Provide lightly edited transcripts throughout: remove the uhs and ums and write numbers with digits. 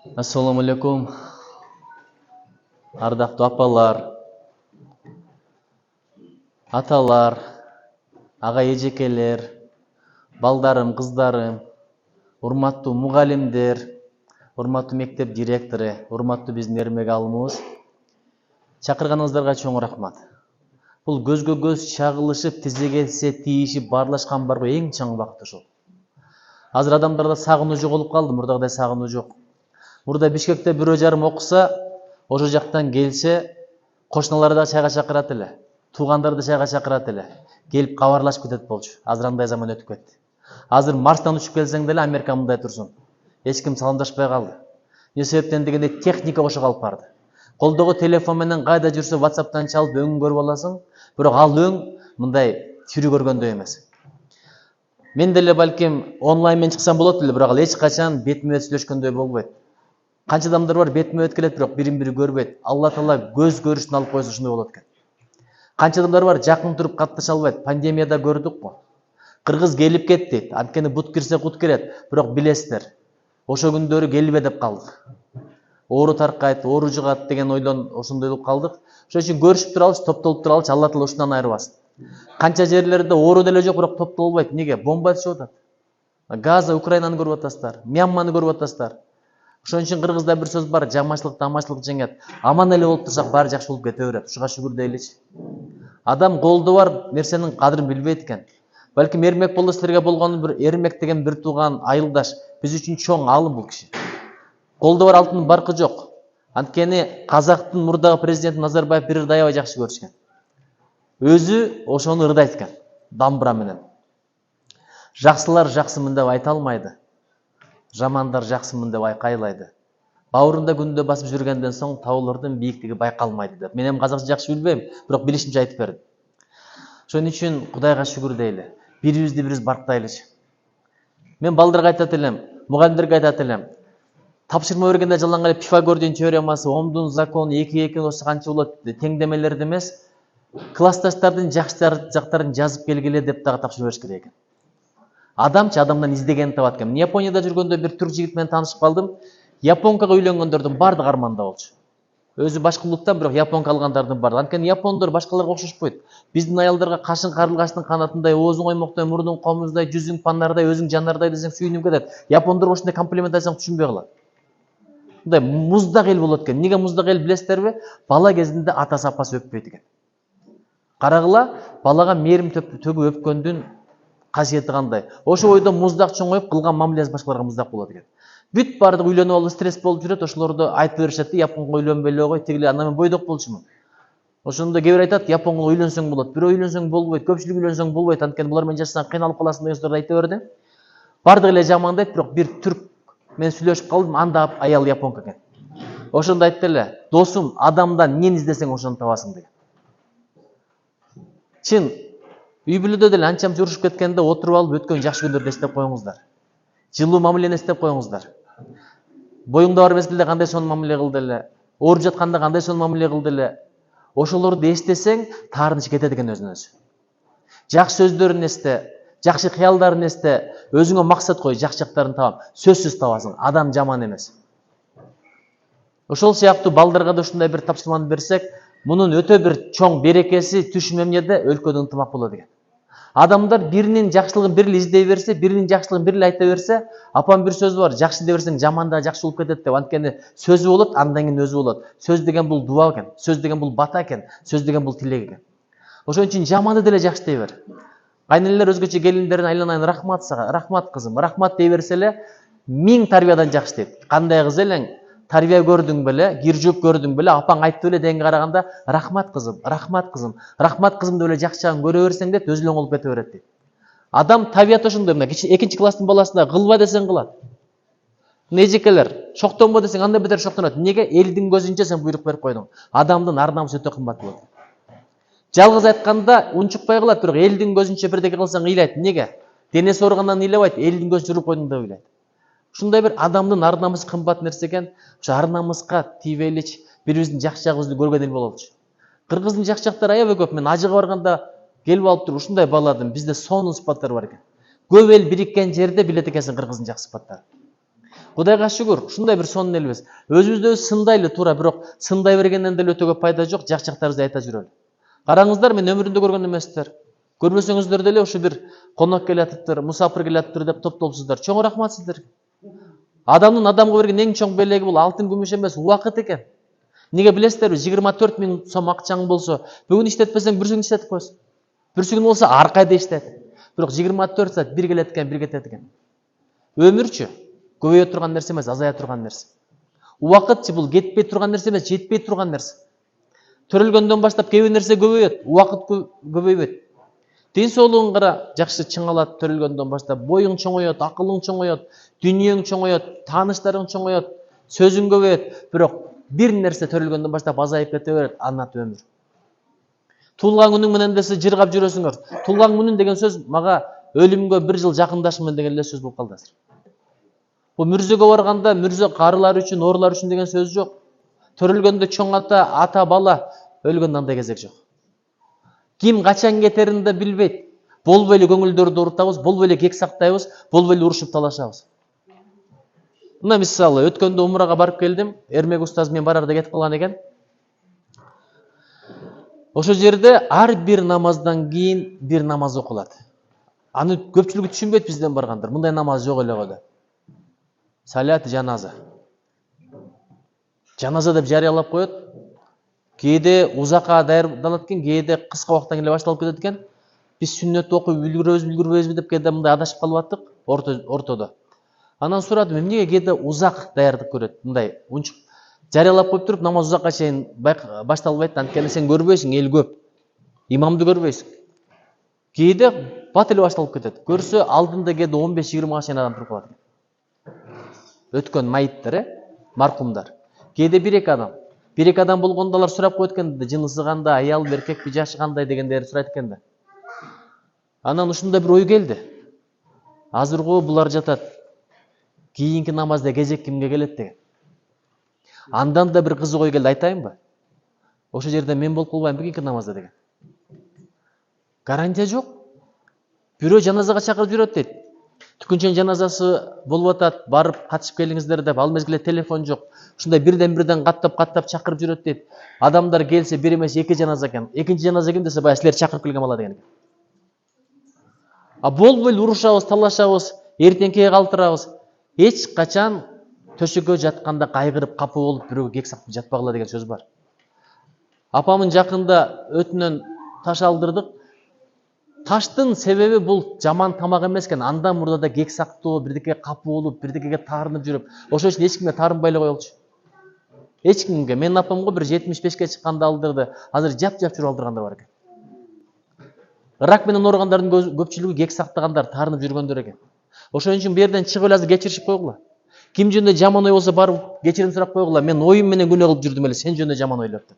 Assalamu alaikum. Ардактуу апалар, аталар, ага эжекелер, балдарым, кыздарым, урматтуу мугалимдер, урматтуу мектеп директору, урматтуу биздин эрмек алымыбыз. Чакырганыңыздарга чоң рахмат. Бул көзгө көз чагылышып, тизе келсе тийишип, баарлашкан барбы эң чоң убакыт ошол. Азыр адамдарда сагынуу жоголуп калды, мурдагыдай сагынуу жок. Мурда Бишкекте 1,5 окуса, ошол жактан келсе, кошуналарды да чайга чакырат эле, туугандарды чайга чакырат эле, келип кабарлашып кетет болчу. Азыр андай заман өтүп кетти. Азыр Марстан учуп келсең деле Америка мындай турсун. Эч ким саламдашпай калды. Не себептен дегенде техника ошого алып барды. Колдогу телефон менен кайда жүрсө WhatsApp'тан чалып өңүн көрүп аласың, бирок ал өң мындай тирүү көргөндөй эмес. Мен деле балким онлайн менен чыксам болот эле, бирок ал эч качан бетме бет сүйлөшкөндөй болбойт. Канча адамдар бар бетме бет келет, бирок бирин бири көрбөйт. Алла таала көз көрүштүн алып койсо ушундай болот экен. Канча адамдар бар жакын туруп катташа албайт. Пандемияда көрдүк го. Кыргыз келип кетти. Анткени бут кирсе кут кирет, бирок билесиздер. Ошо күндөрү келбе деп калдык. Оору таркайт, оору жугат деген ойдон ошондойлуп калдык. Ошон үчүн көрүшүп туралычы, топтолуп туралычы, Алла таала ушундан айырбасын. Канча жерлерде оору деле жок, бирок топтолбойт. Неге? Бомба түшүп атат. Газа, Украинаны көрүп атасыздар, Мьянманы көрүп атасыздар. Ошон үчүн кыргызда бир сөз бар, жамачылык тамачылык жеңет. Аман эле болуп турсак баары жакшы болуп кете берет. Ушуга шүгүр дейличи. Адам колдо бар нерсенин кадырын билбейт экен. Балким эрмек болду силерге болгону бир эрмек деген бир тууган айылдаш. Биз үчүн чоң аалым бул киши. Колдо бар алтындын баркы жок. Анткени казактын мурдагы президенти Назарбаев бир ырдай аябай жакшы көрүшкөн. Өзү ошону ырдайт экен, дамбыра менен. Жаксылар жаксымын деп айта алмайды. Жамандар жаксымын деп айкайлайды. Бауырында күндө басып жүргенден соң таулардын бийиктиги байкалмайды деп. Мен эми казакча жакшы билбейм, бирок билишимче айтып бердим. Ошон үчүн Кудайга шүгүр дейли. Бирибизди бирибиз барктайлычы. Мен балдарга айтат элем, мугалимдерге айтат элем. Тапшырма бергенде жалаң эле Пифагордун теоремасы, Омдун закону, 2 болсо канча болот теңдемелерди эмес, классташтардын жакшы жактарын жазып келгиле деп дагы тапшырма бериш керек экен. Адамчы адамдан издегенин табат экен. Японияда жүргөндө бир түрк жигит менен таанышып калдым. Японкага үйлөнгөндөрдүн баардыгы арманда болчу. Өзү башка улуттан, бирок японка алгандардын баардыгы. Анткени япондор башкаларга окшошпойт. Биздин аялдарга кашың карлыгаштын канатындай, оозуң оймоктой, мурдуң комуздай, жүзүң панардай, өзүң жанардай десең сүйүнүп кетет. Япондорго ушундай комплимент айтсаң түшүнбөй калат. Мындай муздак эл болот экен. Неге муздак эл билесиздерби? Бала кезинде атасы апасы өппөйт экен. Карагыла, балага мээрим төгүп өпкөндүн касиети кандай? Ошо ойдо муздак чоңоюп кылган мамилеси башкаларга муздак болот экен. Бүт баардыгы үйлөнүп алып стресс болуп жүрөт, ошолорду айтып беришет да, японго үйлөнбөй эле кой, тигиле анда мен бойдок болчумун. Ошондо кээ бир айтат, японго үйлөнсөң болот, бирөө үйлөнсөң болбойт, көпчүлүк үйлөнсөң болбойт, анткени булар менен жашасаң кыйналып каласың деген сөздөрдү айта берди. Баардыгы эле жамандайт, бирок бир түрк менен сүйлөшүп калдым, анда аял японка экен. Ошондо айтты эле, досум, адамдан эмнени издесең ошону табасың деген. Чын, үй бүлөдө деле анчам журушуп кеткенде отуруп алып өткөн жакшы күндөрдү эстеп коюңуздар. Жылуу мамилени эстеп коюңуздар. Боюңда бар мезгилде кандай сонун мамиле кылды эле, ооруп жатканда кандай сонун мамиле кылды эле. Ошолорду эстесең, таарыныч кетет экен өзүнөн өзү. Жакшы сөздөрүн эсте, жакшы кыялдарын эсте, өзүңө максат кой, жакшы жактарын табам. Сөзсүз табасың, адам жаман эмес. Ошол сыяктуу балдарга да ушундай бир тапшырманы берсек, мунун өтө бир чоң берекеси түшүм эмнеде? Өлкөдө ынтымак болот экен. Адамдар биринин жакшылыгын бир эле издей берсе, биринин жакшылыгын бир эле айта берсе, апам бир сөзү бар, жакшы дей берсең жаман да жакшы болуп кетет деп. Анткени сөзү болот, андан кийин өзү болот. Сөз деген бул дуа экен, сөз деген бул бата экен, сөз деген бул тилек экен. Ошон үчүн жаманды деле жакшы дей бер. Кайнелер өзгөчө келиндерин айланайын, рахмат сага, рахмат кызым, рахмат дей берсе эле 1000 тарбиядан жакшы дейт. Кандай кыз элең, тарбия көрдүң беле, кир жууп көрдүң беле, апаң айтты беле дегенге караганда, рахмат кызым, рахмат кызым, рахмат кызым деп эле жакшы жагын көрө берсең дейт, өзү эле болуп кете берет дейт. Адам табиаты ошондой, мына экинчи класстын баласына кылба десең кылат. Эжекелер, шоктонбо десең андай бетер шоктонот. Неге? Элдин көзүнчө сен буйрук берип койдуң. Адамдын ар намысы өтө кымбат болот. Жалгыз айтканда унчукпай калат, бирок элдин көзүнчө бирдеке кылсаң ыйлайт. Неге? Денеси ооругандан ыйлабайт, элдин көзүнчө уруп койдуң деп ыйлайт. Ушундай бир адамдын ар намысы кымбат нерсе экен. Ошо ар намыска тийбейличи, бирибиздин жакшы жагыбызды көргөн эл бололучу. Кыргыздын жакшы жактары аябай көп. Мен ажыга барганда келип алып туруп ушундай бааладым. Бизде сонун сыпаттар бар экен. Көп эл бириккен жерде билет экенсиң кыргыздын жакшы сыпаттары. Кудайга шүгүр, ушундай бир сонун элбиз. Өзүбүздү өз сындайлы туура, бирок сындай бергенден деле өтө көп пайда жок, жакчактарыбызды айта жүрөлү. Караңыздар, мен өмүрүндө көргөн эместер. Көрбөсөңүздөр деле ушу бир конок келатыптыр, мусафир келатыптыр деп топтолупсуздар. Чоң рахмат сиздерге. Адамдын адамга берген эң чоң белеги бул алтын, күмүш эмес, убакыт экен. Неге билесиздерби? 24 000 сом акчаң болсо, бүгүн иштетпесең бүрсүгүн иштетип койсуң. Бүрсүгүн болсо ар кайда иштет. Бирок 24 саат бир келет экен, бир кетет экен. Өмүрчү көбөйө турган нерсе эмес, азая турган нерсе. Убакытчы бул кетпей турган нерсе эмес, жетпей турган нерсе. Төрөлгөндөн баштап кээ бир нерсе көбөйөт, убакыт көбөйбөйт. Ден соолугуң кара жакшы чыңалат төрөлгөндөн баштап, боюң чоңойот, акылың чоңойот, дүйнөң чоңойот, тааныштарың чоңойот, сөзүң көбөйөт, бирок бир нерсе төрөлгөндөн баштап азайып кете берет, анын аты өмүр. Туулган күнүң менен десе жыргап жүрөсүңөр. Туулган күнүн деген сөз мага өлүмгө 1 жыл жакындашмын деген эле сөз болуп калды азыр. Бул мүрзөгө барганда мүрзө карылар үчүн, оорулар үчүн деген сөз жок. Төрөлгөндө чоң ата бала, өлгөндө андай кезек жок. Ким качан кетерин да билбейт. Болбой эле көңүлдөрдү урутабыз, болбой эле кек сактайбыз, болбой эле урушуп талашабыз. Мына мисалы, өткөндө умрага барып келдим. Эрмек устаз мен барарда кетип калган экен. Ошол жерде ар бир намаздан кийин бир намаз окулат. Аны көпчүлүгү түшүнбөйт бизден баргандар. Мындай намаз жок эле го деп. Салят жаназа. Жаназа деп жарыялап коет. Кээде узакка даярдалат экен, кээде кыска убакыттан кийин эле башталып кетет экен. Биз сүннөт окуп үлгүрөбүзбү деп кээде мындай адашып калып аттык ортодо. Анан сурадым, эмнеге кээде узак даярдык көрөт? Мындай унчук жарыялап коюп туруп, намаз узакка чейин башталбайт, анткени сен көрбөйсүң, эл көп. Имамды көрбөйсүң. Кээде бат эле башталып кетет. Көрсө алдында кээде 15-20 чейин адам туруп калат. Өткөн майыттар, маркумдар. Кээде 1-2 адам. 1-2 адам болгондо алар сурап коет экен, жынысы кандай, аял, эркекпи, жашы кандай дегендерди сурайт экен да. Анан ушундай бир ой келди. Азырго булар жатат. Кийинки намазда кезек кимге келет деген. Андан да бир кызык ой келди, айтайынбы? Ошол жерде мен болуп калбаймбы кийинки намазда деген. Гарантия жок. Бирөө жаназага чакырып жүрөт дейт. Түкүнчөнүн жаназасы болуп атат, барып катышып келиңиздер деп, ал мезгилде телефон жок. Ушундай бирден каттап чакырып жүрөт дейт. Адамдар келсе бир эмес 2 жаназа экен. Экинчи жаназа ким десе, бая силер чакырып келген бала деген. А болбой урушабыз, талашабыз, эртеңкиге калтырабыз. Эч качан төшөккө жатканда кайгырып, капы болуп, бирөөгө кек сактап жатпагыла деген сөз бар. Апамын жакында өтүнөн таш алдырдык. Таштын себеби бул жаман тамак эмес экен. Андан мурда да кек сактоо, бирдекеге капы болуп, бирдекеге таарынып жүрүп. Ошол үчүн эч кимге таарынбай эле коелучу. Эч кимге. Менин апамга бир 75ке чыкканда алдырды. Азыр жап-жап жүрүп алдыргандар бар экен. Рак менен ооругандардын көпчүлүгү кек сактагандар, таарынып жүргөндөр экен. Ошон үчүн бу жерден чыгып эле азыр кечиришип койгула. Ким жөнүндө жаман ой болсо барып кечирим сурап койгула. Мен оюм менен күнөө кылып жүрдүм эле, сен жөнүндө жаман ойлоп деп.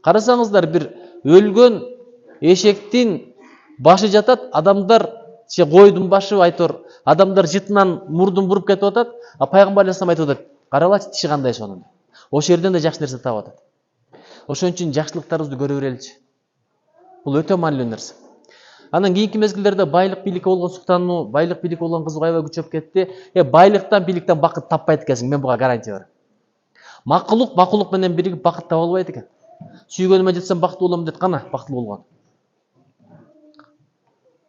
Карасаңыздар, бир өлгөн эшектин башы жатат, адамдар койдун башы айтор, адамдар жытынан мурдун буруп кетип атат, а пайгамбар алейхиссалам айтып атат, каралачы тиши кандай сонун. Ошол жерден да жакшы нерсе таап атат. Ошон үчүн жакшылыктарыбызды көрө береличи. Бул өтө маанилүү нерсе. Анан кийинки мезгилдерде байлык бийликке болгон суктануу, байлык бийликке болгон кызык аябай күчөп кетти. Байлыктан, бийликтен бакыт таппайт экенсиң, мен буга гарантия берем. Макулук менен биригип бакыт таба албайт экен. Сүйгөнүмө жетсем бактылуу болом дейт, кана бактылуу болгон.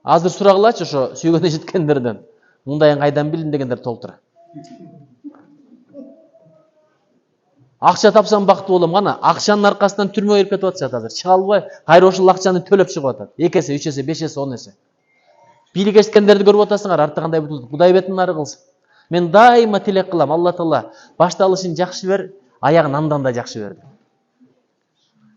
Азыр сурагылачы ошо сүйгөнүнө жеткендерден. Мындайын кайдан билдин дегендер толтура. Акча тапсам бактылуу болом, кана акчанын аркасынан түрмөгө кирип кетип атышат азыр. Чыга албай, кайра ошол акчаны төлөп чыгып атат. 2 эсе, 3 эсе, 5 эсе, 10 эсе. Бийлик эчкендерди көрүп атасыңар, артта кандай бутулду. Кудай бетин нары кылсын. Мен дайыма тилек кылам, Алла Таала башталышын жакшы бер, аягын андан да жакшы бер.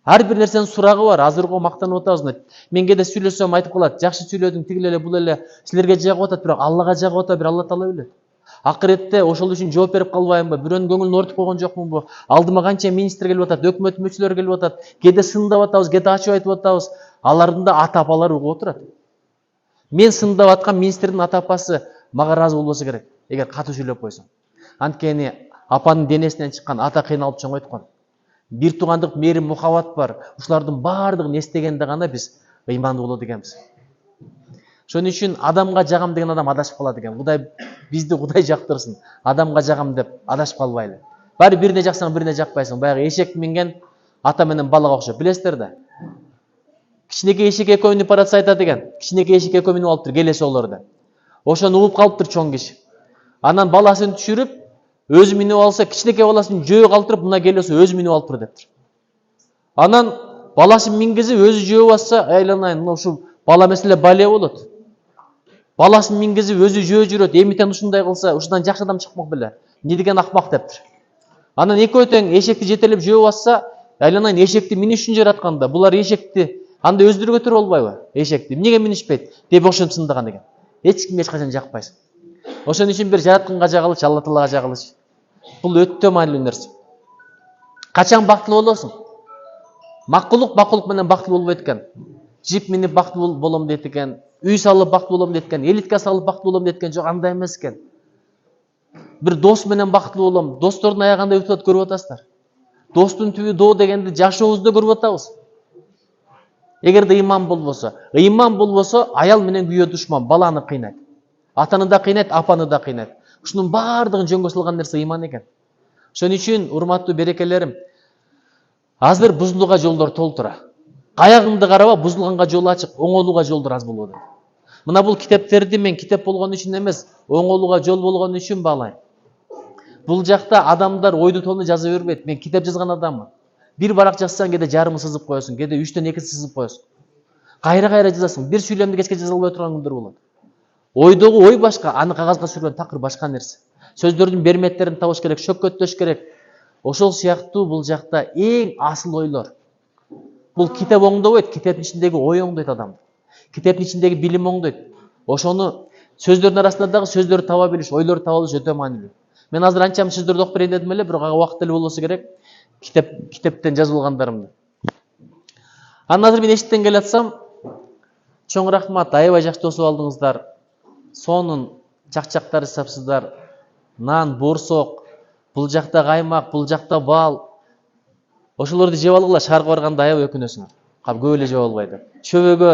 Ар бир нерсенин сурагы бар. Азырго мактанып атабыз. Мен кээде сүйлөсөм айтып калат, жакшы сүйлөдүң, тигил эле, бул эле силерге жагып атат, бирок Аллага жагып атат, бир Алла Таала билет. Акыретте ошол үчүн жооп берип калбаймбы? Бирөөнүн көңүлүн ортуп койгон жокмунбу? Алдыма канча министр келип атат, өкмөт мүчөлөрү келип атат. Кээде сындап атабыз, кээде ачып айтып атабыз. Алардын да ата апалары угуп отурат. Мен сындап аткан министрдин ата апасы мага ыраазы болбосо керек, эгер катуу сүйлөп койсом. Анткени апанын денесинен чыккан ата кыйналып чоңойткон. Бир туугандык мээрим, мухаббат бар. Ушулардын баардыгын эстегенде гана биз ыймандуу болот экенбиз. Ошон үчүн адамга жагам деген адам адашып калат экен. Кудай бизди Кудай жактырсын. Адамга жагам деп адашып калбайлы. Баары бирине жаксаң, бирине жакпайсың. Баягы эшек минген ата менен балага окшоп. Билесиздер да. Кичинекей эшек экөө минип баратса айтат экен. Кичинекей эшек экөө минип алыптыр, келесі олор деп. Ошону угуп калыптыр чоң киши. Анан баласын түшүрүп, өзү минип алса, кичинекей баласын жөө калтырып, мына келесі өзү минип алыптыр дептир. Анан баласын мингизип, өзү жөө басса, айланайын, мына ушу бала меселе бале болот. Баласын мингизип, өзү жөө жүрөт, эмитен ушундай кылса, ушундан жакшы адам чыкмак беле. Не деген акмак дептир. Анан экөө тең эшекти жетелеп жөө басса, айланайын, эшекти миниш үчүн жаратканда, булар эшекти анда өздөрү көтөрө албайбы? Эшекти эмнеге минишпейт деп ошентип сындаган экен. Эч кимге эч качан жакпайсың. Ошон үчүн бир жаратканга жагылыш, Алла Таалага жагылыш. Бул өтө маанилүү нерсе. Качан бактылуу болосуң? Макулук менен бактылуу болбойт экен. Жип минип бактылуу болом дейт экен. Үй салып бактылуу болом дейт экен. Элитка салып бактылуу болом дейт экен. Жок, андай эмес экен. Бир дос менен бактылуу болом. Достордун аягы кандай өтүп атат көрүп атасыздар. Достун түбү доо дегенди жашообузда көрүп атабыз. Эгерде ыйман болбосо, аял менен күйөө душман, баланы кыйнайт. Атаны да кыйнайт, апаны да кыйнайт. Ушунун баардыгын жөнгө салган нерсе ыйман экен. Ошон үчүн, урматтуу берекелерим, азыр бузулууга жолдор толтура. Каягыңды караба, бузулганга жол ачык, оңолууга жолдор аз болот. Мына бул китептерди мен китеп болгон үчүн эмес, оңолууга жол болгон үчүн баалайм. Бул жакта адамдар ойду тоону жаза бербейт. Мен китеп жазган адаммын. Бир барак жазсаң, кээде жарымы сызып коесуң, кээде 3төн 2 сызып коесуң. Кайра жазасың. Бир сүйлөмдү кечке жаза албай турган күндөр болот. Ойдогу ой башка, аны кагазга түшүргөн такыр башка нерсе. Сөздөрдүн берметтерин табыш керек, шөккөттөш керек. Ошол сыяктуу бул жакта эң асыл ойлор. Бул китеп оңдобойт, китептин ичиндеги ой оңдойт адамды. Китептин ичиндеги билим оңдойт. Ошону сөздөрдүн арасында дагы сөздөрдү таба билиш, ойлорду таба билиш өтө маанилүү. Мен азыр анча сөздөрдү окуп берейин дедим эле, бирок ага убакыт эле болбосо керек. Китептен жазып алгандарымды. Анан азыр мен эшиктен келатсам, чоң рахмат, аябай жакшы тосуп алдыңыздар. Сонун чакчактар жасапсыздар. Нан, борсок, бул жакта каймак, бул жакта бал. Ошолорду жеп алгыла, шаарга барганда аябай өкүнөсүңөр. Кап көп эле жеп албай деп. Чөбөгө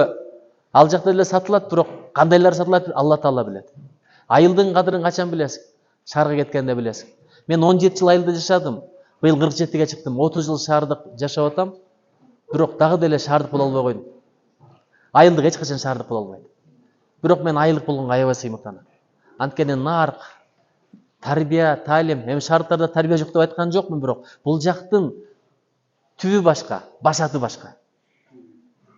ал жакта эле сатылат, бирок кандайлар сатылат Алла Таала билет. Айылдын кадырын качан билесиң? Шаарга кеткенде билесиң. Мен 17 жыл айылда жашадым. Быйыл 47-ге чыктым. 30 жыл шаардык жашап атам. Бирок дагы деле шаардык боло албай койдум. Айылдык эч качан шаардык боло албайт. Бирок мен айылдык болгонго аябай сыймыктанам. Анткени нарк, тарбия, талим, эми шаардыктарда тарбия жок деп айткан жокмун, бирок бул жактын түбү башка, башаты башка.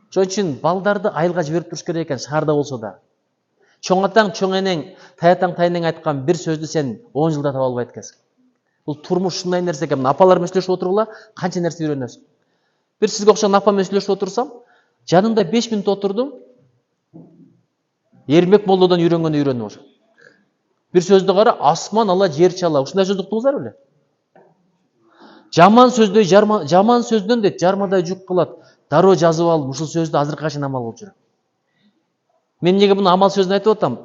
Ошон үчүн балдарды айылга жиберип туруш керек экен, шаарда болсо да. Чоң атаң, чоң энең, таятаң, тайнең айткан бир сөздү сен 10 жылда таба албайт экенсиң. Бул турмуш ушундай нерсе экен. Апалар менен сүйлөшүп отургула, канча нерсе үйрөнөсүң. Бир сизге окшогон апа менен сүйлөшүп отурсам, жанында 5 мүнөт отурдум. Эрмек молдодон үйрөнгөн ошо. Бир сөздү кара, асман ала, жер чала. Ушундай сөз уктуңуздар беле? Жаман сөздөн дейт, жармадай жук кылат. Дароо жазып алып, ушул сөздү азыркыга чейин амал кылып жүрөм. Мен эмнеге муну амал сөзүн айтып атам?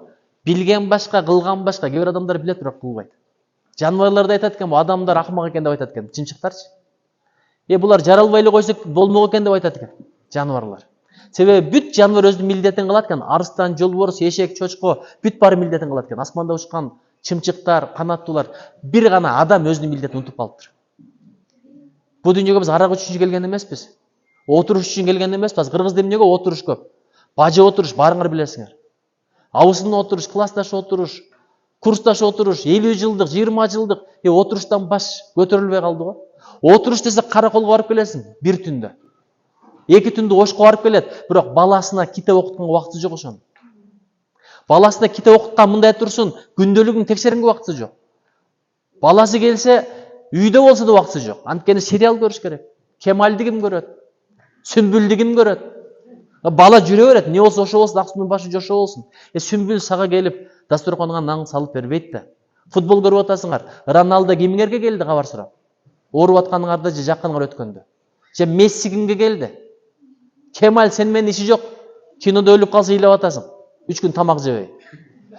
Билген башка, кылган башка. Кээ бир адамдар билет, бирок кылбайт. Жаныбарлар да айтат экен, адамдар акмак экен деп айтат экен. Чымчыктарчы? Булар жаралбай эле койсо болмок экен деп айтат экен. Жаныбарлар. Себеби бүт жаныбар өзүнүн милдетин кылат экен. Арыстан, жолборс, эшек, чочко бүт баары милдетин кылат экен. Асманда учкан чымчыктар, канаттуулар, бир гана адам өзүнүн милдетин унутуп калыптыр. Бу дүйнөгө биз арак үчүн келген эмеспиз. Отуруш үчүн келген эмеспиз. Кыргызда эмнеге отуруш көп? Бажы отуруш, баарыңар билесиңер. Абысында отуруш, классташ отуруш, курсташ отуруш, 50 жылдык, 20 жылдык, отуруштан баш көтөрүлбөй калды го. Отуруш десе караколго барып келесиң бир түндө. 2 түндө ошко барып келет, бирок баласына китеп окутканга убакыты жок ошонун. Баласына китеп окуткан мындай турсун, күндөлүгүн текшеренге убакыты жок. Баласы келсе, үйдө болсо да убакыты жок. Анткени сериал көрүш керек. Кемалди ким көрөт? Сүмбүлдү ким көрөт? Бала жүрө берет, не болсо ошо болсун, Аксунун башы жошо болсун. Сүмбүл сага келип, дасторконуңа наң салып бербейт да. Футбол көрүп атасыңар. Роналдо кимиңерге келди кабар сурап? Ооруп атканыңарды же жакканыңар өткөндө. Же Месси кимге келди? Кемаль сен менен иши жок. Кинодо өлүп калса ыйлап атасың. 3 күн тамак жебей.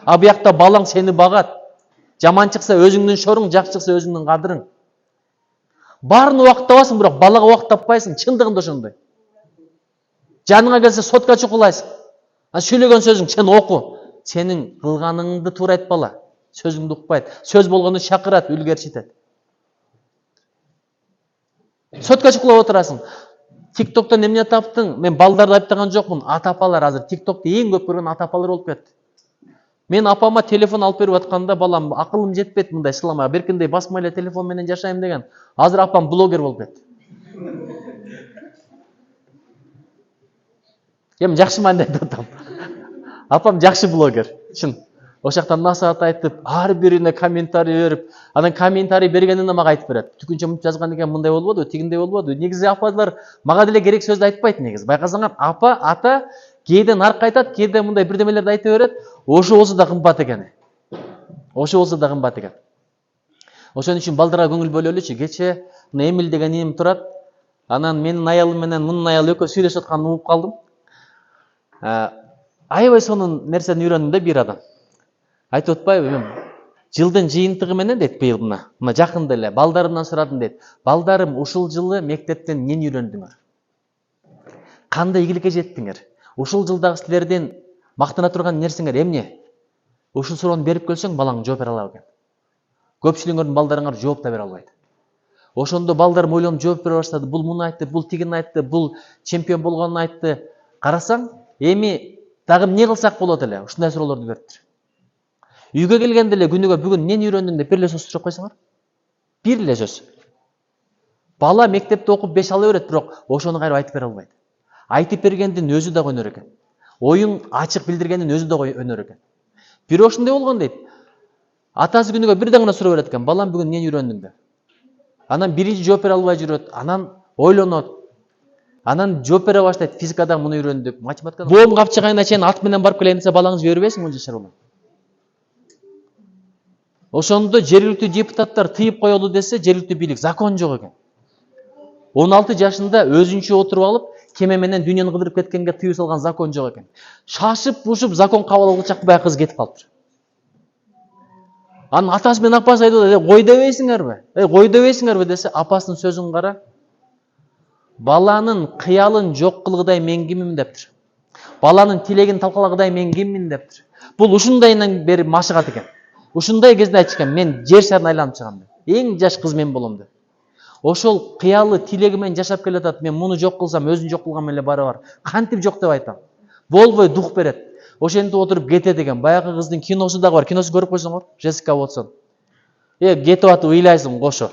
А буякта балаң сени багат. Жаман чыкса өзүңдүн шоруң, жакшы чыкса өзүңдүн кадырың. Барын убакыт табасың, бирок балага убакыт таппайсың. Чындыгында ошондой. Жаныңа келсе сотка чукулайсың. Сөйлеген сөзің сен оқу. Сенің қылғаныңды тура айтпала. Сөзіңді ұқпайды. Сөз болғанды шақырады, үлгеріш етеді. Сотқа шықпай отырасың. Тиктоктан немне таптың? Мен балдарды айыптаған жоқпын. Ата-апалар азыр тиктокты ең көп көрген ата-апалар болып кетті. Мен апама телефон алып беріп жатқанда балам ақылым жетпеді мындай сыламаға. Беркіндей басмайлы телефонменен жашайым деген. Азыр апам блогер болып кетті. Ем жақшы маңдай айтам. Апам жақшы блогер. Шын. Ошақтан насаат айтып, ар біріне комментарий беріп, адан комментарий бергенін маға айтып береді. Түкінше мұнт жазған деген мындай болбоду, тигиндей болбоду. Негізі апалар маға деле керек сөзді айтпайды негізі. Байқасаңар, апа, ата кейден арқа айтады, кейден мындай бірдемелерді айтып береді. Ошо болса да қымбат екен. Ошо болса да қымбат екен. Ошон үчүн балдарға көңүл бөлөлүчү. Кече Эмил деген иним турат. Анан менин аялым менен мунун аялы экөө сүйлөшүп атканын угуп калдым. Аябай сонун нерсени үйрөндүм да бир адам. Айтып отпайбы мен жылдын жыйынтыгы менен дейт быйыл мына жакында эле балдарымдан сурадым дейт. Балдарым ушул жылы мектептен эмнени үйрөндүңөр? Кандай ийгиликке жеттиңер? Ушул жылдагы силерден мактана турган нерсеңер эмне? Ушул суроону берип келсең балаң жооп бере алат экен. Көпчүлүгүңөрдүн балдарыңар жооп да бере албайт. Ошондо балдарым ойлонуп жооп бере баштады. Бул муну айтты, бул тигини айтты, бул чемпион болгонун айтты. Карасаң, эми дагы эмне кылсак болот эле? Ушундай суроолорду бериптир. Үйгө келгенде эле күнүгө бүгүн эмнени үйрөндүң деп бир эле сөз сурап койсоңор. Бир эле сөз. Бала мектепте окуп 5 ала берет, бирок ошону кайра айтып бере албайт. Айтып бергендин өзү да өнөр экен. Оюн ачык билдиргендин өзү да өнөр экен. Бирок ошондой болгон дейт. Атасы күнүгө бирден гана сурап берет экен. Балам бүгүн эмнени үйрөндүң деп. Анан биринчи жооп бере албай жүрөт, анан ойлонот. Анан жооп бере баштайт. Физикада муну үйрөндүк, математикада. Боом капчыгайына чейин ат менен барып келейин десе балаңыз жибербейсиңби он жашар балам? Ошондо жергиликтүү депутаттар тыйып коелу десе, жергиликтүү бийлик закон жок экен. 16 жашында өзүнчө отуруп алып, кеме менен дүйнөнү кыдырып кеткенге тыюу салган закон жок экен. Шашып-пушуп закон кабыл алгычак бай кыз кетип калыптыр. Анын атасы менен апасы айтып, кой дебейсиңерби десе, апасынын сөзүн кара. Баланын кыялын жок кылгыдай мен киммин дептир. Баланын тилегин талкалагыдай мен киммин дептир. Бул ушундайынан бери машыгат экен. Ушундай кезде айтышкан, мен жер шарын айланып чыгам деп. Эң жаш кыз мен болом деп. Ошол кыялы тилеги менен жашап келатат. Мен муну жок кылсам, өзүн жок кылган эле барабар. Кантип жок деп айтам. Болбой дух берет. Ошентип отуруп кетет экен. Баягы кыздын киносу дагы бар. Киносун көрүп койсоңор, Джессика Уотсон. Кетип атып ыйлайсың кошо.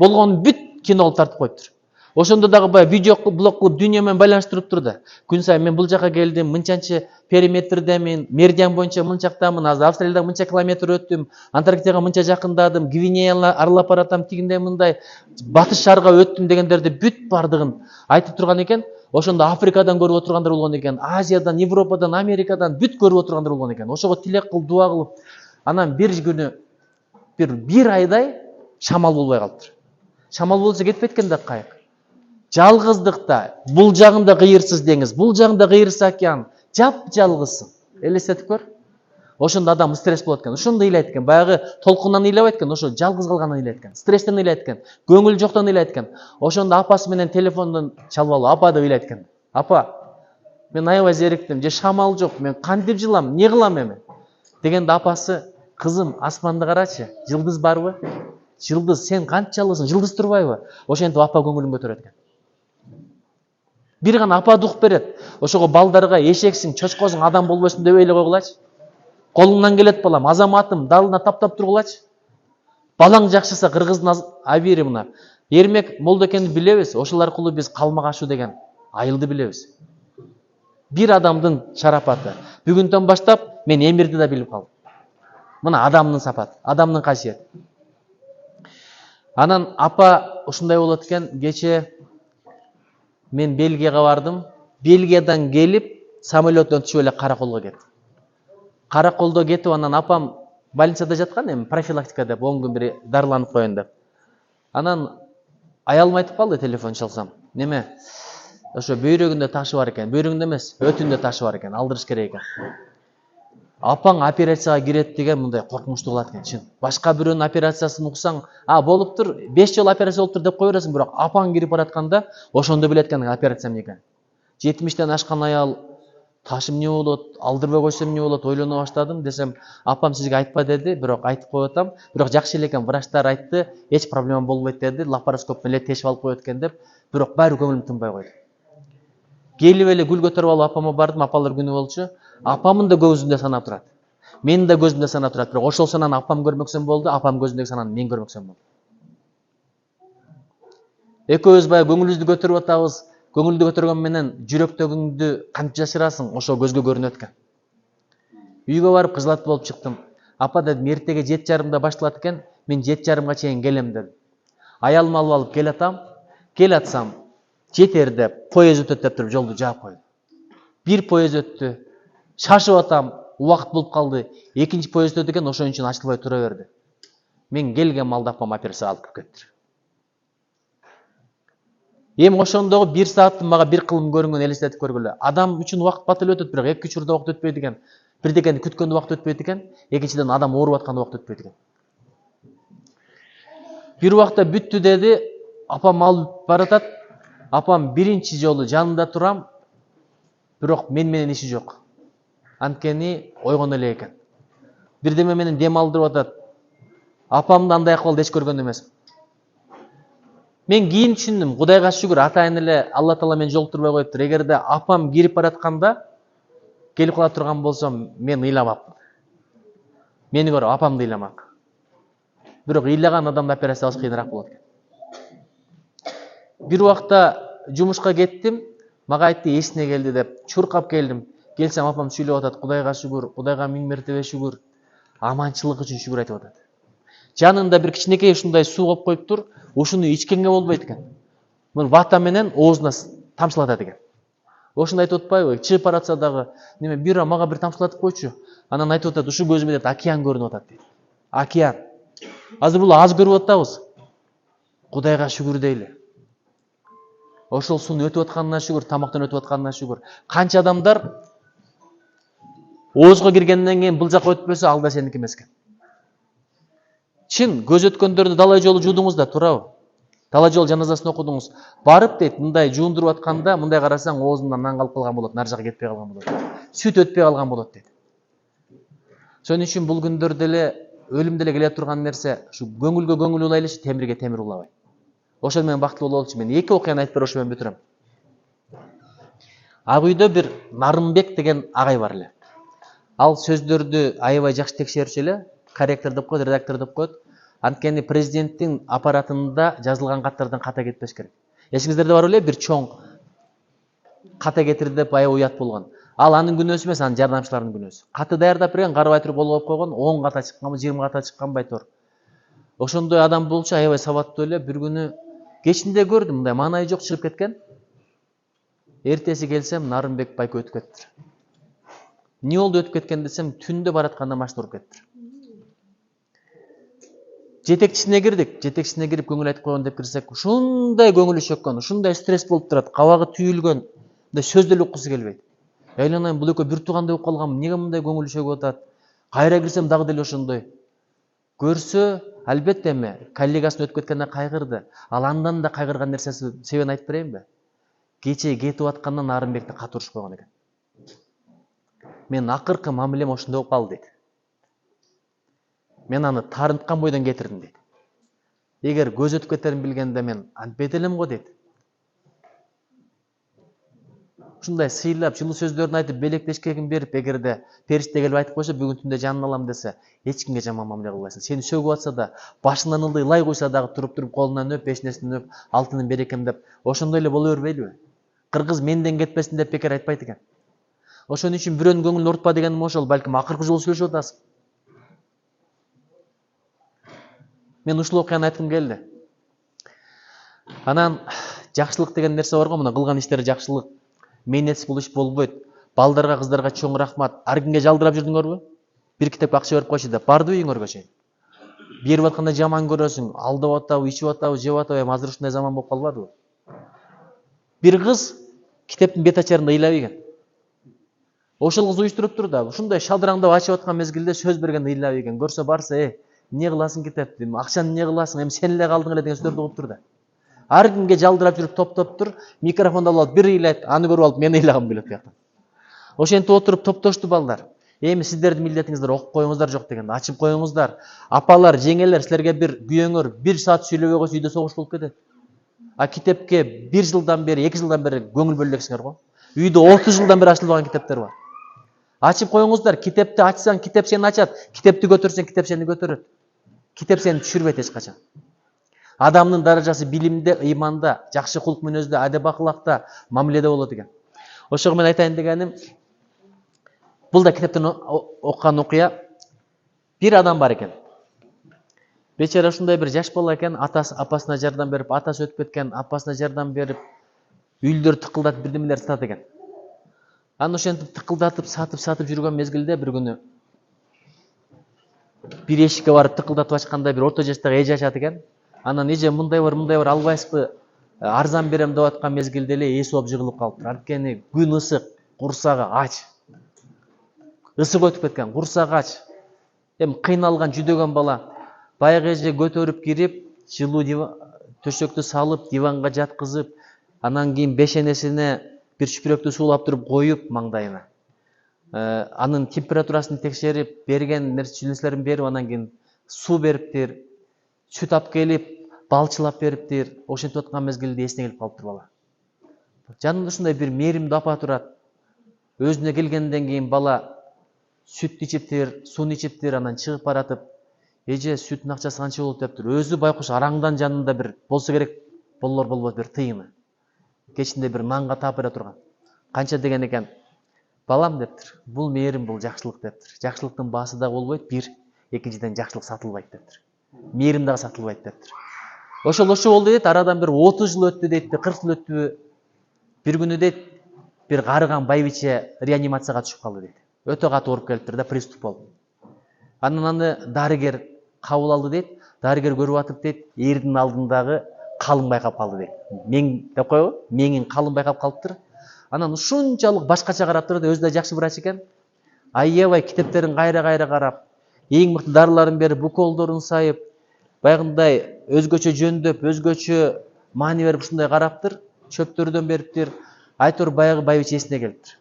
Болгон бүт кинолук тартып коюптур. Ошондо дагы баягы видео блог кылып дүйнө менен байланыштырыптыр да. Күн сайын мен бул жака келдим, мынчанчы периметрдемин, меридиан боюнча мынчактамын, азыр Австралияда мынча километр өттүм, Антарктикага мынча жакындадым, Гвинеяны аралап баратам, тигиндей мындай, батыш шарга өттүм дегендерди бүт бардыгын айтып турган экен. Ошондо Африкадан көрүп отургандар болгон экен, Азиядан, Европадан, Америкадан бүт көрүп отургандар болгон экен. Ошого тилек кылып, дуа кылып, анан бир күнү бир айдай шамал болбой калыптыр. Шамал болсо кетпейт экен да кайык. Жалгыздыкта, бул жагында кыйырсыз деңиз, бул жагында кыйырсыз океан, жап-жалгызсың. Элестетип көр. Ошондо адам стресс болот экен. Ошондо ыйлайт экен. Баягы толкундан ыйлабайт экен, ошо жалгыз калгандан ыйлайт экен. Стресстен ыйлайт экен. Көңүл жоктон ыйлайт экен. Ошондо апасы менен телефондон чалып алып, апа деп ыйлайт экен. Апа, мен аябай зериктим, же шамал жок, мен кантип жылам, эмне кылам эми? Дегенде апасы, кызым, асманды карачы, жылдыз барбы? Жылдыз, сен канча жалгызсың, жылдыз турбайбы? Ошентип апа көңүлүн көтөрөт экен. Бир гана апа дух берет. Ошого балдарга эшексиң, чочкосуң, адам болбойсуң деп эле койгулачы. Колуңдан келет балам, азаматым, далына таптап тургулачы. Балаң жакшыса кыргыздын абири мына. Эрмек Молдокенди билебиз, ошол аркылуу биз калмак ашуу деген айылды билебиз. Бир адамдын шарапаты. Бүгүндөн баштап мен эмирди да билип калдым. Мына адамдын сапаты, адамдын касиети. Анан апа ушундай болот экен, кече мен Бельгияга бардым. Бельгиядан келип, самолеттон түшүп эле Караколго кеттим. Караколдо кетип, анан апам больницада жаткан, эми профилактика деп 10 күн бир дарыланып коеюн деп. Анан аялым айтып калды, телефон чалсам. Неме? Ошо бөйрөгүндө ташы бар экен. Бөйрөгүндө эмес, өтүндө ташы бар экен. Алдырыш керек экен. Апаң операцияга кирет деген мындай коркунучтуу кылат экен, чын. Башка бирөөнүн операциясын уксаң, болуптур, 5 жолу операция болуптур деп кой бересиң, бирок апаң кирип баратканда ошондо билет экен операция эмне экенин. 70тен ашкан аял ташым эмне болот, алдырбай койсом эмне болот, ойлоно баштадым. Десем, апам сизге айтпа деди, бирок айтып коюп атам. Бирок жакшы эле экен, врачтар айтты, эч проблема болбойт деди, лапароскоп менен тешип алып коет экен деп, бирок баары көңүлүм тынбай койду. Келип эле гүл көтөрүп алып апама бардым, апалар күнү болчу. Апамын да көзүндө санап турат. Менин да көзүмдө санап турат, бирок ошол сананы апам көрмөксөм болду, апам көзүндөгү сананы мен көрмөксөм болду. Экөөбүз баягы көңүлүбүздү көтөрүп атабыз. Көңүлдү көтөргөн менен жүрөктөгүңдү кантип жашырасың, ошо көзгө көрүнөт экен. Үйгө барып кызылат болуп чыктым. Апа дедим, эртеге 7:30 башталат экен, мен 7:30 чейин келем дедим. Аялымды алып келатам. Келатсам, жетер деп, поезд өтөт деп туруп жолду жаап койду. Бир поезд өттү. Шашып атам, убакыт болуп калды. Экинчи поезд өтөт экен, ошон үчүн ачылбай тура берди. Мен келген малда апам операцияга алып кирип кетти. Эми ошондогу 1 сааттын мага бир кылым көрүнгөн элестетип көргүлө. Адам үчүн убакыт бат эле өтөт, бирок эки учурда убакыт өтпөйт экен. Бирдекени күткөндө убакыт өтпөйт экен, экинчиден адам ооруп атканда убакыт өтпөйт экен. Бир убакта бүттү деди, апам алып баратат. Апам биринчи жолу жанында турам, бирок менен иши жок. Анткени ойгон эле экен. Бирдеме менен дем алдырып атат. Апамды андай акыбалда эч көргөн эмесмин. Мен кийин түшүндүм, Кудайга шүгүр, атайын эле Алла Таала мени жолуктурбай коюптур. Эгерде апам кирип баратканда келип кала турган болсом, мен ыйламапмын. Мени көрүп апамды ыйламак. Бирок ыйлаган адамды операция кылыш кыйыныраак болот экен. Бир убакта жумушка кеттим, мага айтты, эсине келди деп, чуркап келдим. Келсем апам сүйлөп атат, Кудайга шүгүр, Кудайга миң мертебе шүгүр, аманчылык үчүн шүгүр айтып атат. Жанында бир кичинекей ушундай суу коюп коюптур, ушуну ичкенге болбойт экен. Мына вата менен оозуна тамчылатат экен. Ошондо айтып атпайбы, чыгып баратса дагы, неме бир мага бир тамчылатып койчу. Анан айтып атат, ушу көзүмө дейт океан көрүнүп атат дейт. Океан. Азыр бул аз көрүп атабыз. Кудайга шүгүр дейли. Ошол суунун өтүп атканына шүгүр, тамактан өтүп атканына шүгүр. Канча адамдар оозго киргенден кийин бул жака өтпөсө, ал да сеники эмес экен. Чын, көз өткөндөрдү далай жолу жуудуңуз да, туурабы? Далай жол жаназасын окудуңуз. Барып дейт, мындай жуундуруп атканда, мындай карасаң оозунан нан калып калган болот, нар жака кетпей калган болот. Сүт өтпөй калган болот дейт. Ошон үчүн бул күндөрдө эле өлүм деле келе турган нерсе, ушу көңүлгө көңүл улайлычы, темирге темир улабай. Ошол менен бактылуу бололчу. Мен эки окуяны айтып берип ошо менен бүтүрөм. Ак үйдө бир Нарымбек деген агай бар эле. Ал сөздөрдү аябай жакшы текшерчү эле, корректор деп коет, редактор деп коет. Анткени президенттин аппаратында жазылган каттардан ката кетпеш керек. Эсиңиздерде бар эле бир чоң ката кетирди деп аябай уят болгон. Ал анын күнөөсү эмес, анын жардамчыларынын күнөөсү. Каты даярдап берген, карабай туруп кол коюп койгон, 10 ката чыкканбы, 20 ката чыкканбы айтор. Ошондой адам болчу, аябай сабаттуу эле. Бир күнү кечинде көрдүм, мындай маанайы жок чыгып кеткен. Эртеси келсем, Нарымбек байке өтүп кетиптир. Эмне болду өтүп кеткен десем, түндө баратканда машина уруп кетиптир. Жетекчисине кирдик. Жетекчисине кирип көңүл айтып койгон деп кирсек, ушундай көңүлү чөккөн, ушундай стресс болуп турат, кабагы түйүлгөн, мындай сөз деле уккусу келбейт. Айланайм, бул экөө бир туугандай болуп калганбы, эмнеге мындай көңүлү чөгүп атат? Кайра кирсем дагы деле ошондой. Көрсө, албетте эми коллегасын өтүп кеткенине кайгырды. Ал андан да кайгырган нерсеси себебин айтып берейинби? Кече кетип аткандан Нарымбекти катуу урушуп койгон экен. Мен акыркы мамилем ошондой болуп калды дейт. Мен аны тарынткан бойдон кетирдим дейт. Эгер көз өтүп кетерин билгенде мен антпейт элем го дейт. Ушундай сыйлап, жылуу сөздөрүн айтып, белектешкегин берип, эгерде периште келип айтып койсо, бүгүн түндө жанын алам десе, эч кимге жаман мамиле кылбайсың. Сени сөгүп атса да, башынан ылдый лай койсо дагы туруп колунан өп, бешнесинен өп, алтынын берекем деп, ошондой эле боло бербейлиби? Кыргыз менден кетпесин деп бекер айтпайт экен. Ошон үчүн бирөөнүн көңүлүн оорутпа дегеним ошол, балким акыркы жолу сүйлөшүп атасың. Мен ушул окуяны айткым келди. Анан жакшылык деген нерсе бар го, мына кылган иштери жакшылык. Мээнетсиз бул иш болбойт. Балдарга, кыздарга чоң рахмат. Ар кимге жалдырап жүрдүңөрбү? Бир китепке акча берип койчу деп бардыбы үйүңөргө чейин? Берип атканда жаман көрөсүң, алдап атабы, ичип атабы, жеп атабы, эми азыр ушундай заман болуп калбадыбы? Бир кыз китептин бет ачарында ыйлап ийген. Ошол кыз уюштуруптур да, ушундай шалдыраңдап ачып аткан мезгилде сөз бергенде ыйлап ийген. Көрсө барса, эмне кыласың китепти? Акчаны эмне кыласың? Эми сен эле калдың эле деген сөздөрдү угуптур да. Ар кимге жалдырап жүрүп топтоптур, микрофонду алып бир ыйлайт, аны көрүп алып мен ыйлагым келет бияктан. Ошентип отуруп топтошту балдар. Эми сиздердин милдетиңиздер окуп коюңуздар жок деген. Ачып коюңуздар. Апалар, жеңелер силерге бир күйөөңөр 1 саат сүйлөбөй койсо үйдө согуш болуп кетет. А китепке 1 жылдан бери, 2 жылдан бери көңүл бөлө элексиңер го. Үйдө 30 жылдан бери ачылбаган китептер бар. Ачып коюңуздар. Китепти ачсаң, китеп сени ачат. Китепти көтөрсөң, китеп сени көтөрөт. Китеп сени түшүрбөйт эч качан. Адамдын даражасы билимде, ыйманда, жакшы кулк мүнөздө, адеп акылакта, мамиледе болот экен. Ошого мен айтайын дегеним, бул да китептен окуган окуя. Бир адам бар экен. Бечара ушундай бир жаш бала экен, атасы апасына жардам берип, атасы өтүп кеткен, апасына жардам берип, үйлдөр тыкылдатып бирдемелер сатат экен. Аны ошентип тыкылдатып, сатып жүргөн мезгилде бир күнү бир эшикке барып тыкылдатып ачканда бир орто жаштагы эже ачат экен. Анан эже мындай бар албайсызбы? Арзан берем деп аткан мезгилде эле эси ооп жыгылып калыптыр. Анткени күн ысык, курсагы ач. Ысык өтүп кеткен, курсагы ач. Эми кыйналган, жүдөгөн бала баягы эже көтөрүп кирип, жылуу төшөктү салып, диванга жаткызып, анан кийин бешенесине бир чүпүрөктү суулап туруп коюп маңдайына. Анын температурасын текшерип, берген нерселерин берип, анан кийин суу бериптир, сүт алып келип, балчылап бериптир. Ошентип аткан мезгилде эсине келип калыптыр бала. Жанында ушундай бир мээримдүү апа турат. Өзүнө келгенден кийин бала сүт ичиптир, суун ичиптир, анан чыгып баратып, эже сүттүн акчасы канча болот дептир. Өзү байкуш араңдан жанында бир болсо керек, болбойт бир тыйыны. Кечинде бир нанга таап бере турган. Канча деген экен? Балам дептир. Бул мээрим, бул жакшылык дептир. Жакшылыктын баасы дагы болбойт, бир, экинчиден жакшылык сатылбайт дептир. Мээрим дагы сатылбайт дептир. Ошол болду дейт, арадан бир 30 жыл өттү дейт, 40 жыл өттү. Бир күнү дейт, бир карыган байбиче реанимацияга түшүп калды дейт. Өтө катуу ооруп келиптир да, приступ болду. Анан аны дарыгер кабыл алды дейт. Дарыгер көрүп атып дейт, эрдин алдындагы калың байкап калды дейт. Мең деп койго, меңин калың байкап калыптыр. Анан ушунчалык башкача карап турду, өзү да жакшы врач экен. Аябай китептерин кайра карап, эң мыкты дарыларын берип, уколдорун сайып, баягындай өзгөчө жөндөп, өзгөчө маани берип ушундай караптыр, чөптөрдөн бериптир. Айтор баягы байбиче эсине келиптир.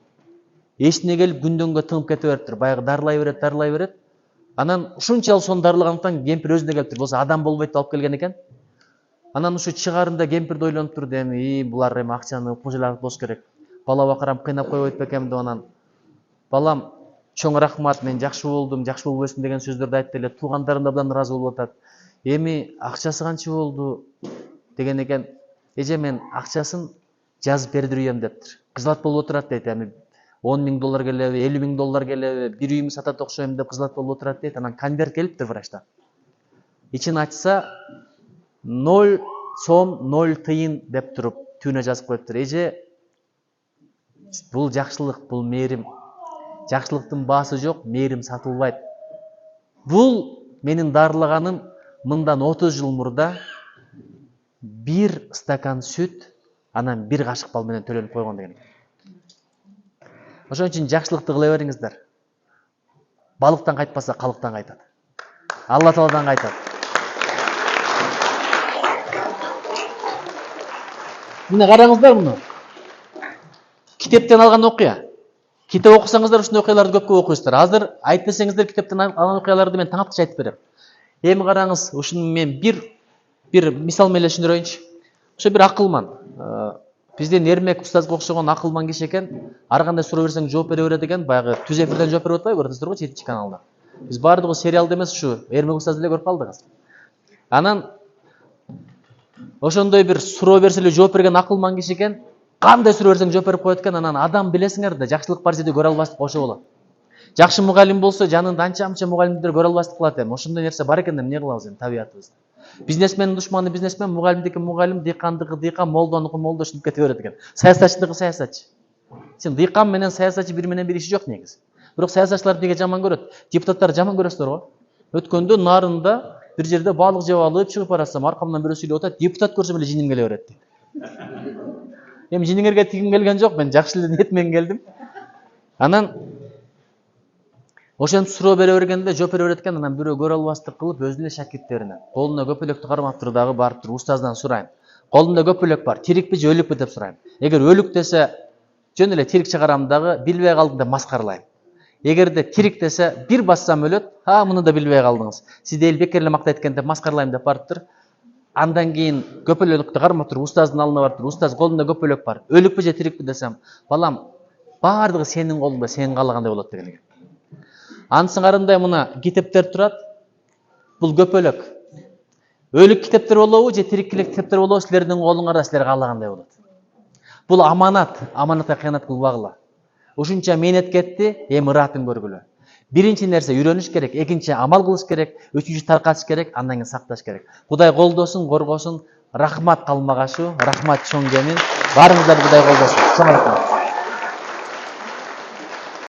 Эсине келип күндөнгө тыңып кете бериптир. Баягы дарылай берет. Анан ушунчалык сонун дарылагандыктан кемпир өзүнө келиптир. Болсо адам болбойт деп алып келген экен. Анан ушу чыгарында кемпир ойлонуп турду, эми булар эми акчаны укмужайлап болуш керек. Бала бакарам кыйнап койбойт бекем деп анан. Балам, чоң рахмат, мен жакшы болдум, жакшы болбойсуң деген сөздөрдү айтты эле. Туугандарым да абдан ыраазы болуп атат. Эми акчасы канча болду деген экен. Эже, мен акчасын жазып бердирейм дептир. Кызмат болуп отурат дейт. Эми $10,000 келеби, $50,000 келеби, бир үйүмдү сатат окшойм деп кызмат болуп отурат дейт. Анан конверт келиптир врачтан. Ичин ачса 0 сом 0 тыйын деп туруп түбүнө жазып коюптур. Эже, бул жакшылык, бул мээрим. Жакшылыктын баасы жок, мээрим сатылбайт. Бул менин дарылаганым мындан 30 жыл мурда 1 стакан сүт, анан 1 кашык бал менен төлөнүп койгон деген. Ошон үчүн жакшылыкты кыла бериңиздер. Балыктан кайтпаса, калыктан кайтат. Алла Тааладан кайтат. Мына караңыздар муну. Китептен алган окуя. Китеп окусаңыздар ушундай окуяларды көпкө окуйсуздар. Азыр айтпасаңыздар китептен алган окуяларды мен таңаткыч айтып берем. Эми караңыз, ушуну мен бир мисал менен түшүндүрөйүнчү. Ошо бир акылман. Бизден Эрмек устазга окшогон акылман киши экен. Ар кандай суроо берсең жооп бере берет экен. Баягы түз эфирден жооп берип атпайбы, көрөсүздөр го 7 каналда. Биз баардыгы сериалда эмес, ушу Эрмек устаз эле көрүп калдык азыр. Анан ошондой бир суроо берсе эле жооп берген акылман киши экен. Кандай суроо берсең жооп берип коет экен. Анан адам билесиңер да, жакшылык бар жерде көрө албастык ошо болот. Жакшы мугалим болсо, жанында анча мугалимдер көрө албастык кылат эми. Ошондой нерсе бар экен, эмне кылабыз эми табиятыбызда. Бизнесмендин душманы бизнесмен, мугалимдики мугалим, дыйкандыкы дыйкан, молдонуку молдо ушинтип кете берет экен. Саясатчыныкы саясатчы. Сен дыйкан менен саясатчы бири менен бири иши жок негизи. Бирок саясатчылар неге жаман көрөт? Депутаттар жаман көрөсүздөр го. Өткөндө нарында бир жерде балык жеп алып чыгып барасам, аркамдан бирөө сүйлөп атат, депутат көрсөм эле жиним келе берет дейт. Эми жиниңерге тигим келген жок, мен жакшы эле ниет менен келдим. Анан ошентип суроо бере бергенде жооп бере берет экен. Анан бирөө көрө албастык кылып өзүнүн эле шакирттерине колуна көпөлөктү кармаптыр дагы барыптыр устаздан сурайм. Колунда көпөлөк бар, тирикпи же өлүкпү деп сурайм. Эгер өлүк десе, жөн эле тирик чыгарам дагы билбей калдым деп маскаралайм. Эгерде тирик десе бир бассам өлөт, муну да билбей калдыңыз. Сиз эл бекер эле мактайт экен деп маскаралайм деп барыптыр. Андан кийин көпөлөктү кармап туруп устаздын алдына барып туруп, устаз колунда көпөлөк бар. Өлүкпү же тирикпи десем, балам, баардыгы сенин колуңда, сен каалагандай болот деген экен. Ансын карындай мына китептер турат. Бул көпөлөк. Өлүк китептер болобу же тирик китептер болобу, силердин колуңарда, силер каалагандай болот. Бул аманат, аманатка кыянат кылбагыла. Ушунча мээнет кетти, эми ыраатын көргүлө. Биринчи нерсе үйрөнүш керек, экинчи амал кылыш керек, үчүнчү таркатыш керек, андан кийин сакташ керек. Кудай колдосун, коргосун. Рахмат Калмагашуу, рахмат Чоң Кемин. Баарыңыздарды Кудай колдосун. Чоң рахмат.